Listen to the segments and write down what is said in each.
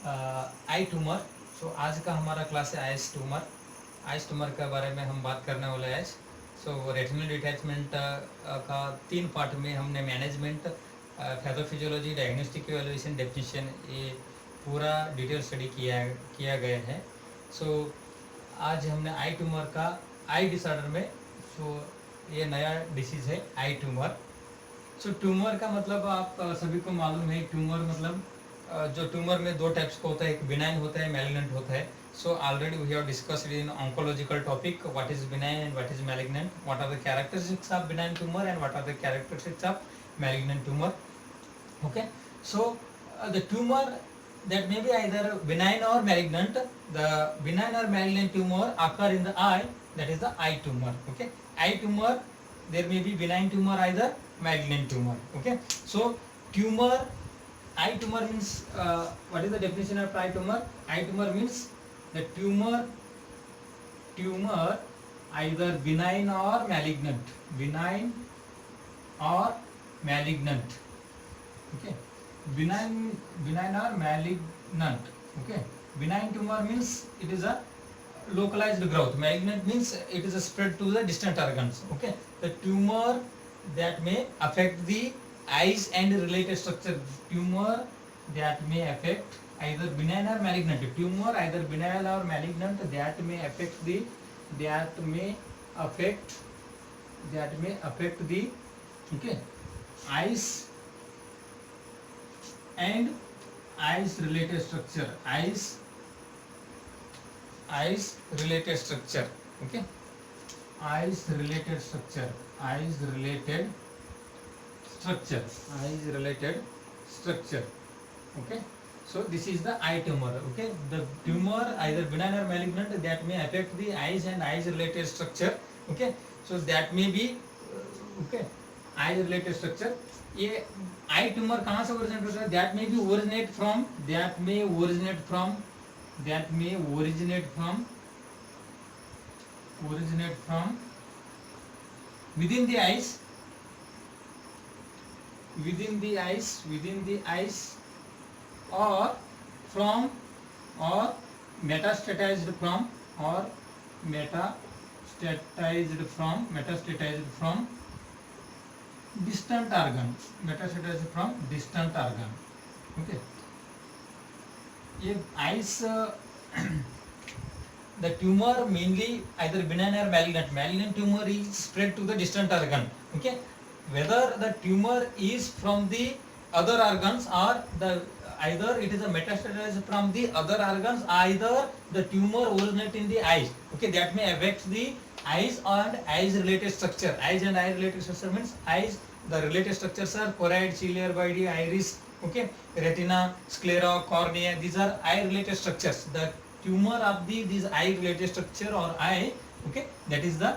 आई tumour. सो आज का हमारा क्लास है आइस ट्यूमर। आइस ट्यूमर के बारे में हम बात करने वाले हैं आज। सो रेटिनल डिटैचमेंट का 3 पार्ट में हमने management, pathophysiology, diagnostic evaluation, definition, ये पूरा डिटेल स्टडी किया गया है। सो आज हमने आई ट्यूमर का आई डिसऑर्डर में, सो ये नया डिसीज है आई ट्यूमर। सो ट्यूमर का मतलब आप सभी को मालूम है, ट्यूमर मतलब जो ट्यूमर में 2 टाइप्स का होता है, एक बिनाइन होता है, मैलिग्नेंट होता है। So already we have discussed in oncological topic what is benign and what is malignant, what are the characteristics of benign tumour and what are the characteristics of malignant tumour. Okay, so the tumor that may be either benign or malignant, the benign or malignant tumor occur in the eye, that is the eye tumor. Okay, eye tumor, there may be benign tumor, either malignant tumor. Okay, so tumor, eye tumor means what is the definition of eye tumor? Eye tumor means the tumor either benign or malignant, benign or malignant. Okay, benign or malignant. Okay, benign tumor means it is a localized growth, malignant means it is a spread to the distant organs. Okay, the tumor that may affect the eyes and related structure, tumor that may affect either benign or malignant, tumor either benign or malignant that may affect the okay, eyes and eyes related structure, eyes related structure. Okay, eyes related structure, eyes related structure. Okay, so this is the eye tumor. Okay, the tumor either benign or malignant that may affect the eyes and eyes related structure. Okay, so that may be okay, eye related structure. ये आई tumour कहाँ से originate होता है? That may be originate from within the eyes or metastatized from distant organ, metastatized from distant organ. Okay, ये eyes the tumor mainly either benign or malignant tumor is spread to the distant organ. Okay, whether the tumor is from the other organs or either it is a metastatized from the other organs, either the tumor originate in the eyes. Okay, that may affect the eyes and eyes related structure. Eyes and eye related structure means eyes, the related structures are choroid, ciliary body, iris, okay, retina, sclera, cornea. These are eye related structures. The tumor of these eye related structure or eye, okay, that is the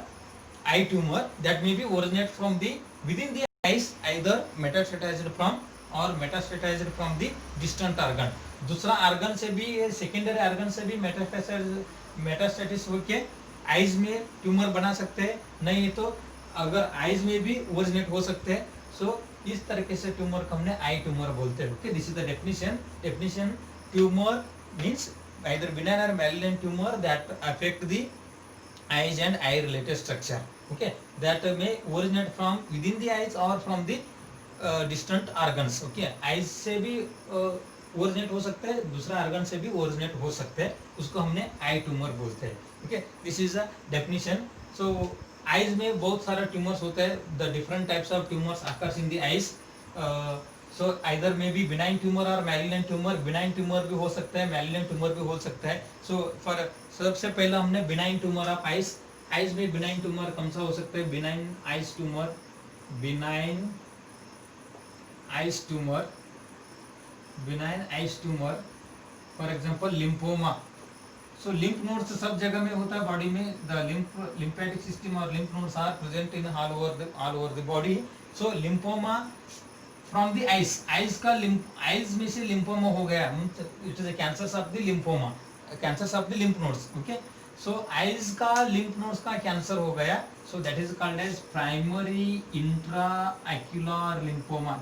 eye tumor that may be originate from the within the eyes, either metastatized from the distant organ. दूसरा organ से भी, secondary organ से भी metastasis होके eyes में tumour बना सकते हैं, नहीं तो अगर आईज में भी ओरिजिनेट हो सकते हैं. सो इस तरीके से ट्यूमर को हमने आई ट्यूमर बोलते हैं. Okay, this is the definition. Tumour means either benign or malignant tumor that affect the eyes and eye related structure. Okay, that may originate from within the eyes or from the distant organs. Okay, eyes से भी originate हो सकते हैं, दूसरा organ से भी originate हो सकते हैं, उसको हमने आई ट्यूमर बोलते हैं. Okay, this is a definition. So eyes में बहुत सारा ट्यूमर्स होते हैं. The different types of tumours occurs in the eyes. So either में भी बिनाइन ट्यूमर और मैलिग्नेंट ट्यूमर. बिनाइन ट्यूमर भी हो सकता है, मैलिग्नेंट ट्यूमर भी हो सकता है. सो फॉर सबसे पहला हमने benign tumour of eyes. Eyes में बिनाइन ट्यूमर कौन सा हो सकता है? Benign eyes tumour for example lymphoma. So lymph nodes सब जगह में होता है बॉडी में. द लिम्फेटिक सिस्टम और lymph nodes are present in all over the body. So lymphoma from the eyes का आइज में से लिम्फोमा हो गया, it is cancer of the lymphoma, cancer of the lymph nodes. Okay, so eyes का lymph nodes का cancer हो गया, so that is called as primary intraocular lymphoma.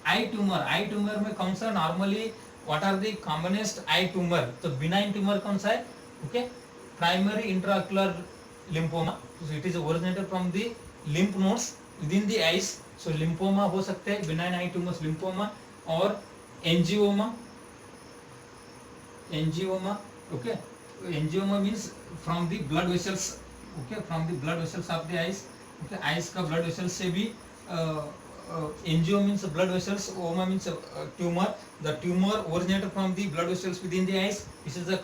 Eye tumour में कौन सा normally what are the commonest eye tumour, तो benign tumour कौन सा है, okay, primary intraocular lymphoma, so it is originated from the lymph nodes within the eyes, so lymphoma हो सकते हैं, बिनाइन आई ट्यूमर्स लिम्फोमा, और angioma, okay, angioma means from the blood vessels, okay, from the blood vessels of the eyes, okay, eyes का blood vessels से भी angio means blood vessels, oma means tumour, the tumour originated from the blood vessels within the eyes, this is the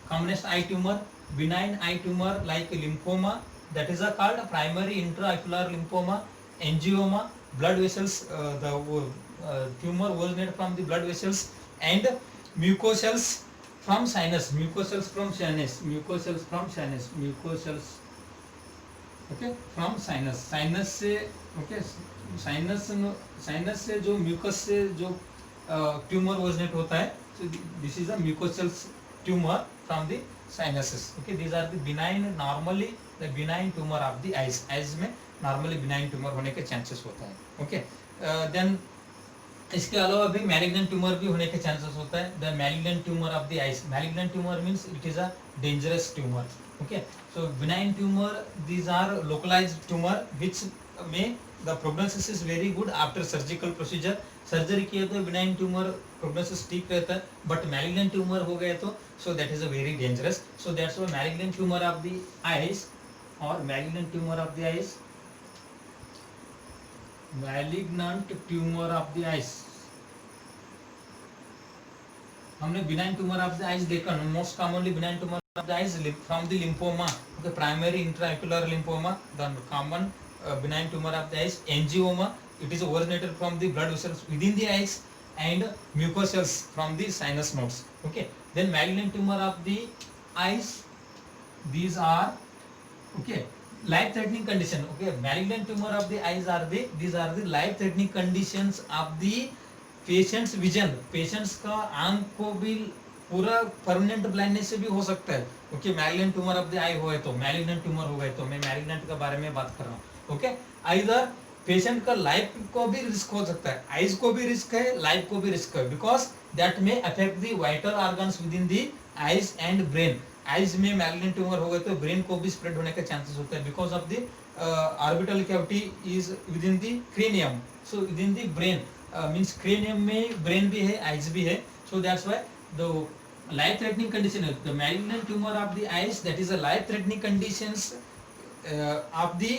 commonest eye tumor. Benign eye tumor like lymphoma, that is called primary intraocular lymphoma. Angioma, blood vessels, the tumor originated from the blood vessels, and mucosals from sinus, mucosals from okay, from sinus से, okay, sinus से जो mucus से जो tumor originate होता है, so this is a mucosal tumor from the sinuses, okay, these are the benign, normally the benign tumor of the eyes में normally benign tumor होने के chances होता है, okay, then इसके अलावा भी malignant tumor भी होने के chances होता है, the malignant tumor of the eyes, malignant tumor means it is a dangerous tumor, okay, so benign tumor, these are localized tumor which may the prognosis is very good after surgical procedure, surgery किए तो benign tumour prognosis ठीक रहता है, but malignant tumour हो गए तो so that is a very dangerous, so that's why malignant tumour of the eyes, और malignant tumour of the eyes, malignant tumour of the eyes, हमने benign tumour of the eyes देखा, most commonly benign tumour of the eyes from the lymphoma, okay, primary intraocular lymphoma, the common benign tumor of the eyes. Angioma, it is originated from the blood vessels within the eyes, and mucosals from the sinus nodes, okay, then malignant tumor of the eyes, these are, okay, life threatening condition, okay, malignant tumor of the eyes are the, these are the life threatening conditions of the patient's vision, patients का आंख को भी पूरा permanent blindness से भी हो सकता है, okay, malignant tumour of the eye हुए तो, मैलिग्नेंट ट्यूमर हो गए तो, मैं मैलिग्नेंट के बारे में बात कर रहा हूँ, ओके, आइदर पेशेंट का लाइफ को भी रिस्क हो सकता है, आईज को भी रिस्क है, लाइफ को भी रिस्क है, बिकॉज दैट में affect the vital organs with in the eyes and brain, eyes में मैलिग्नेंट ट्यूमर हो गए तो ब्रेन को भी स्प्रेड होने का चांसेस होता है, because of the orbital cavity is with in the cranium, so with in the brain means cranium में ब्रेन भी है, आईज भी है, सो that's why the life threatening condition, the malignant tumor of the eyes, that is a life threatening conditions of the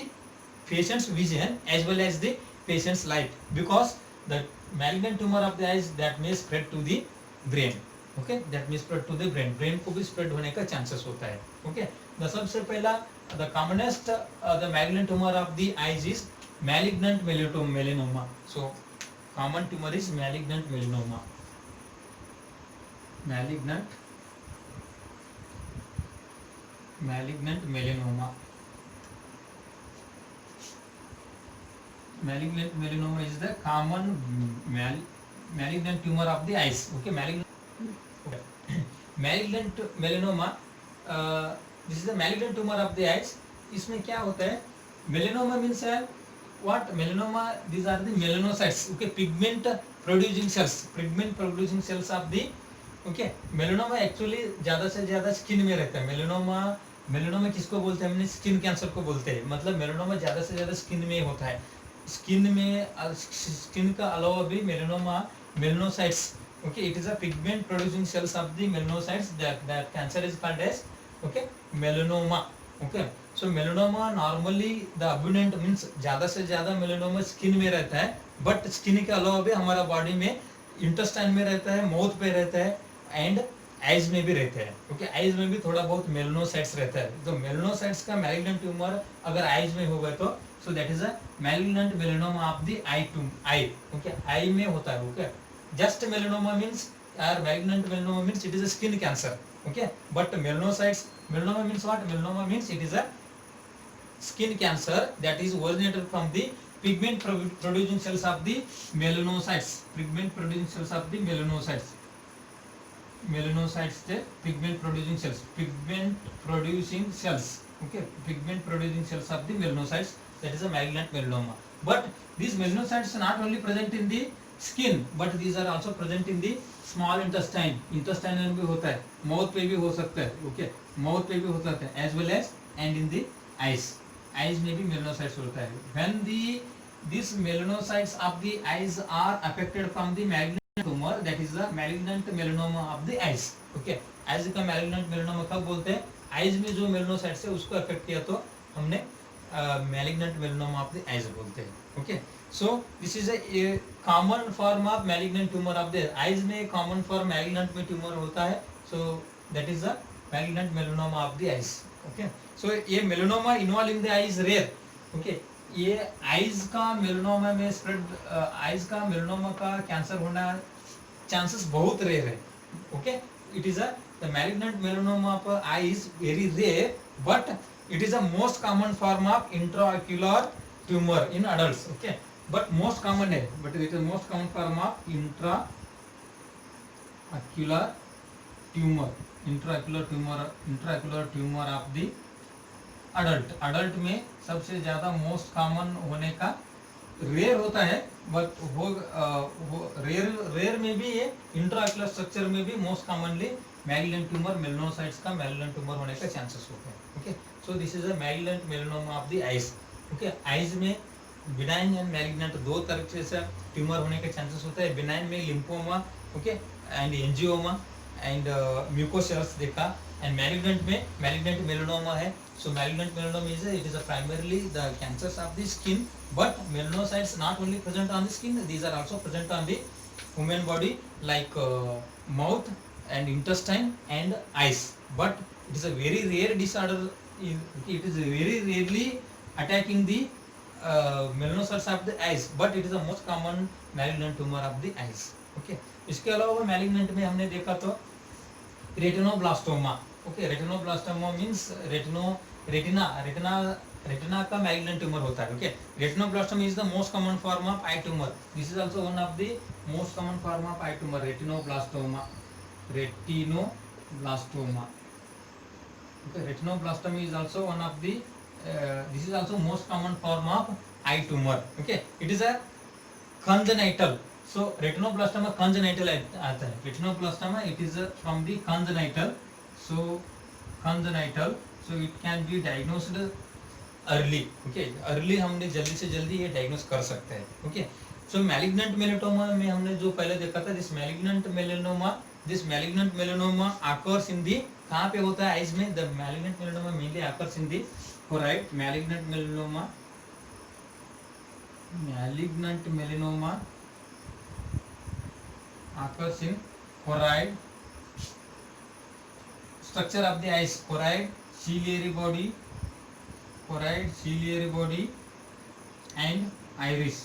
patient's vision as well as the patient's life, because the malignant tumor of the eyes that may spread to the brain, okay, that may spread to the brain को भी spread होने का chances होता है, okay, the सबसे पहला the commonest the malignant tumor of the eyes is malignant melanoma, so common tumor is malignant melanoma, malignant melanoma, malignant melanoma is the common malignant tumor of the eyes, okay, malignant melanoma, this is the malignant tumor of the eyes, इसमें क्या होता है, melanoma means what, melanoma, these are the melanocytes, okay, pigment producing cells of the, okay, melanoma actually ज्यादा से ज्यादा skin में रहता है, मेलानोमा किसको बोलते हैं, हमने स्किन कैंसर को बोलते हैं, मतलब मेलानोमा ज्यादा से ज्यादा स्किन में होता है, स्किन का अलावा भी melanocytes, okay, it is a pigment producing cells of the melanocytes, that cancer is called as, okay, melanoma, okay, so melanoma normally the abundant means ज्यादा से ज्यादा मेलानोमा स्किन में रहता है, बट स्किन के अलावा भी हमारा बॉडी में इंटेस्टाइन में रहता है, माउथ पे रहता है, एंड आइज में भी रहते हैं, ओके, आइज में भी थोड़ा बहुत मेलानोसाइट्स रहता है, तो मेलानोसाइट्स का मैलिग्नेंट ट्यूमर अगर आइज में होगा तो so that is a malignant melanoma of the eye, okay, eye में होता है, ओके, जस्ट मेलानोमा मींस यार malignant melanoma means it is a skin cancer, okay, but melanocytes, melanoma means what, melanoma means it is a skin cancer that is originated from the pigment producing cells of the melanocytes, pigment producing cells of the melanocytes, melanocytes the pigment producing cells, okay, pigment producing cells of the melanocytes, that is a malignant melanoma. but these melanocytes are not only present in the skin but these are also present in the small intestine में भी होता है, mouth पे भी हो सकता है, okay mouth पे भी हो सकता है, as well as and in the eyes में भी melanocytes होता है. when these melanocytes of the eyes are affected from the malignant tumor, that is the malignant melanoma of the eyes. okay eyes का malignant melanoma कब बोलते हैं? Eyes में जो मेलानोसाइट्स है उसको अफेक्ट किया तो हमने malignant melanoma of the eyes बोलते हैं. okay so this is a common form of malignant tumor of the eyes में common form malignant में tumor होता है, so that is the malignant melanoma of the eyes. okay so ये melanoma involved in the eye is rare. okay ये eyes का melanoma में spread, eyes का melanoma का कैंसर होना चांसेस बहुत रेयर है. Okay it is the malignant melanoma of eye is very rare but it is a most common form of intraocular tumor in adults. okay but most common है, but it is most common form of intraocular tumor of the adult में सबसे ज्यादा most common होने का rare होता है, but वो rare में भी ये इंट्राऑक्युलर स्ट्रक्चर में भी most commonly malignant tumour melanocytes का मैलिग्नेंट ट्यूमर होने का चांसेस होते हैं. Okay so this is a malignant melanoma of the eyes. Okay eyes में बिनाइन एंड मैलिग्नेंट दो तरह से ट्यूमर होने के चांसेस होता है. बिनाइन में लिम्फोमा ओके एंड एंजियोमा एंड म्यूकोसेल्स देखा, एंड मैलिग्नेंट में मैलिग्नेंट मेलानोमा है. So malignant melanoma is primarily the cancers of the skin, but melanocytes not only present on the skin, these are also present on the human body like mouth and intestine and eyes. But it is a very rare disorder. It is very rarely attacking the melanocytes of the eyes, but it is the most common malignant tumor of the eyes. Okay. इसके अलावा malignant में हमने देखा तो retinoblastoma. Okay retinoblastoma means retina का malignant tumour होता है. Okay retinoblastoma is the most common form of I tumour. This is also one of the most common form of I tumour retinoblastoma. Okay retinoblastoma is also one of the this is also most common form of I tumour. Okay it is a congenital. So retinoblastoma congenital आता है. Retinoblastoma it is from the congenital. congenital, so it can be diagnosed early. okay early हमने जल्दी से जल्दी ये diagnose कर सकते हैं. okay so malignant melanoma में हमने जो पहले देखा था this malignant melanoma occurs in the कहाँ पे होता है eyes में? the malignant melanoma mainly occurs in the choroid. malignant melanoma occurs in choroid. Structure of the eyes: choroid, ciliary body and iris.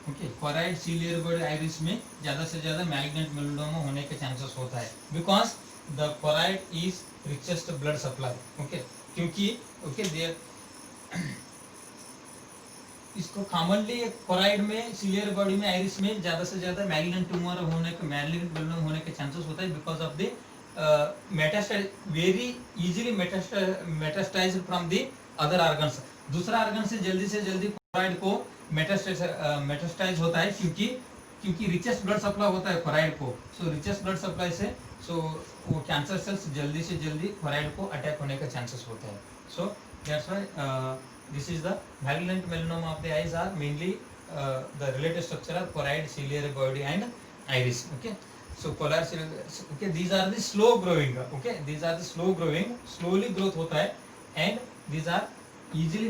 okay choroid, ciliary body, iris में ज़्यादा से ज़्यादा malignant melanoma होने के chances होता है because the choroid is richest blood supply. okay क्योंकि इसको कॉमनली choroid में, ciliary body में, iris में ज़्यादा से ज़्यादा malignant tumor होने के malignant melanoma होने के chances होता है because of the metastasize very easily metastasized from the other organs. दूसरा organ से जल्दी choroid को मेटास्टाइज होता है क्योंकि richest blood supply होता है choroid को. so richest blood supply से वो कैंसर सेल्स जल्दी से जल्दी choroid को अटैक होने का चांसेस होता है. so that's why this is the malignant melanoma of the eyes are mainly the related structure of choroid, ciliary body and iris. okay so okay these are the slow growing. okay these are the slow growing, slowly growth होता है, and these are easily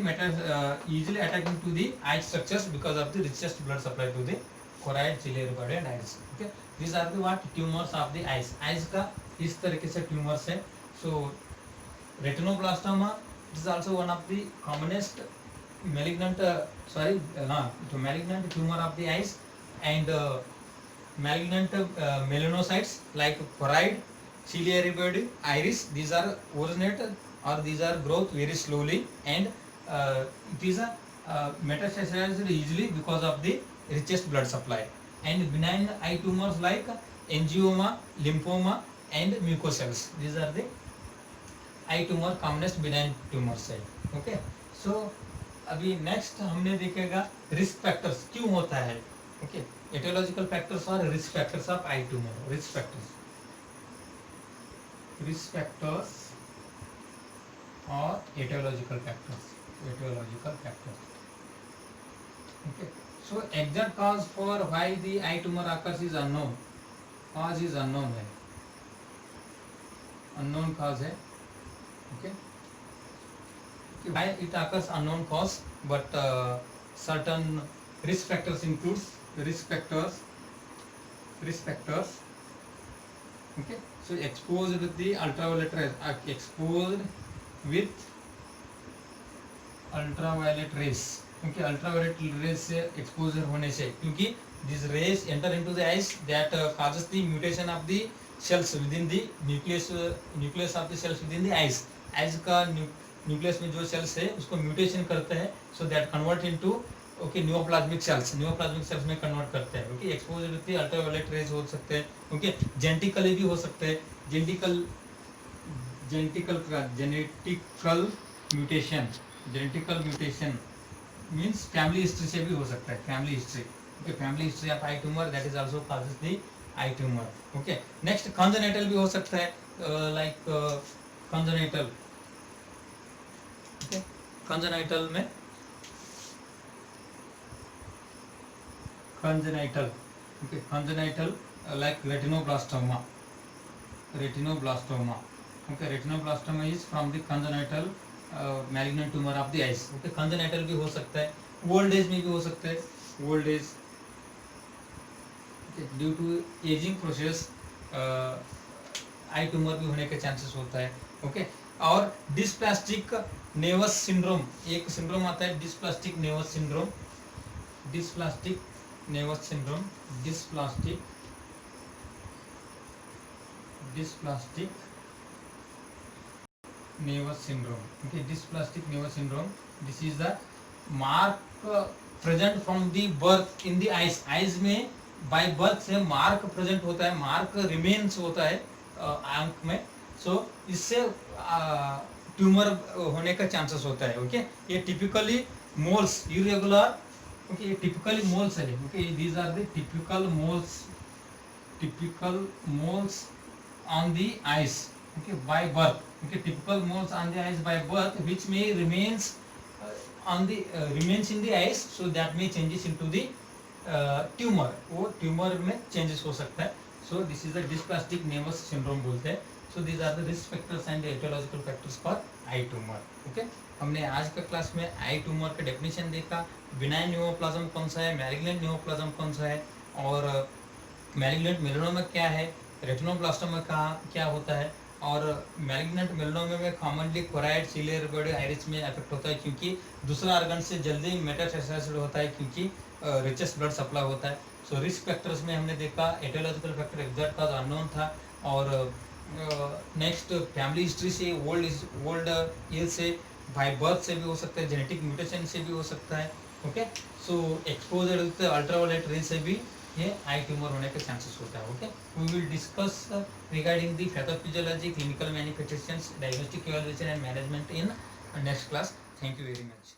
attacking to the eye structures because of the richest blood supply to the choroid, ciliary body and iris. okay these are the what tumors of the eyes का इस तरीके से tumors है. so retinoblastoma is also one of the commonest malignant malignant tumor of the eyes, and malignant melanocytes like choroid, ciliary body, iris, these are originated or these are growth very slowly, and it is metastasized easily because of the richest blood supply. and benign eye tumors like angioma, lymphoma and mucocells, these are the eye tumor commonest benign tumors. okay so अभी next हमने देखेगा risk factors क्यों होता है. Okay, aetiological factors और risk factors of I tumour. Risk factors और etiological factors. Okay, so exact cause for why the eye tumor occurs is unknown. Cause is unknown है, unknown cause है. Okay, why it occurs unknown cause, but certain risk factors includes risk factors. Okay, so exposed with the ultraviolet rays, exposed with ultraviolet rays. क्योंकि ultraviolet rays से exposure होने से, क्योंकि this rays enter into the eyes that causes the mutation of the cells within the nucleus of the cells within the eyes. Eyes का nucleus में जो cells है उसको म्यूटेशन करते हैं, so that convert into okay neoplasmic cells में convert करते हैं. Okay, exposure with the ultraviolet rays हो सकते हैं. ओके, जेनेटिकली भी हो सकते हैं. Genetical mutation means family history से भी हो सकता है. Family history of I tumour that is also causes the I tumour. Okay, next congenital भी हो सकता है, लाइक कंजेनिटल. ओके, कंजेनिटल में congenital like retinoblastoma. Okay, retinoblastoma is from the congenital malignant tumor of the eyes. Okay, congenital भी हो सकता है, old age में भी हो सकता है. old age, okay, due to aging process eye tumour भी होने के चांसेस होता है. ओके, और डिस्प्लास्टिक नेवस सिंड्रोम, एक सिंड्रोम आता है dysplastic nevus syndrome. Dysplastic nevus syndrome. Okay, dysplastic nervous syndrome. This is the mark present from the birth in the eyes. Eyes में by birth से mark present होता है, mark remains होता है आंख में. So इससे ट्यूमर होने का चांसेस होता है. ओके, ये टिपिकली मोल्स irregular. ओके, ये टिपिकली मोल्स है. Okay, these are the typical moles on the eyes. Okay, by birth. Okay, typical moles on the eyes by birth which may remains in the eyes, so that may changes into the tumor. वो tumour में changes हो सकता है. So this is the dysplastic nevus syndrome बोलते हैं. So these are the risk factors and etiological factors for eye tumor. Okay, हमने आज का क्लास में आई ट्यूमर का डेफिनेशन देखा, बिनाइन न्यूरोप्लाज्म कौन सा है, मैलिग्नेंट न्यूरोप्लाज्म कौन सा है, और मैलिग्नेंट मेलानोमा क्या है, रेटिनोब्लास्टोमा क्या होता है, और मैलिग्नेंट मेलानोमा में commonly choroid, ciliary body, iris में अफेक्ट होता है क्योंकि दूसरा ऑर्गन से जल्दी मेटास्टेसाइज होता है क्योंकि रिचेस्ट ब्लड सप्लाई होता है. सो रिस्क फैक्टर्स में हमने देखा aetiological factor exact cause unknown था, और नेक्स्ट फैमिली हिस्ट्री से, ओल्ड एज से, बाय बर्थ से भी हो सकता है, जेनेटिक म्यूटेशन से भी हो सकता है. Okay, so exposure with ultraviolet rays से भी ये आई ट्यूमर होने के चांसेस होता है. Okay, we will discuss regarding the pathophysiology, clinical manifestations, diagnostic evaluation and management in next class. Thank you very much.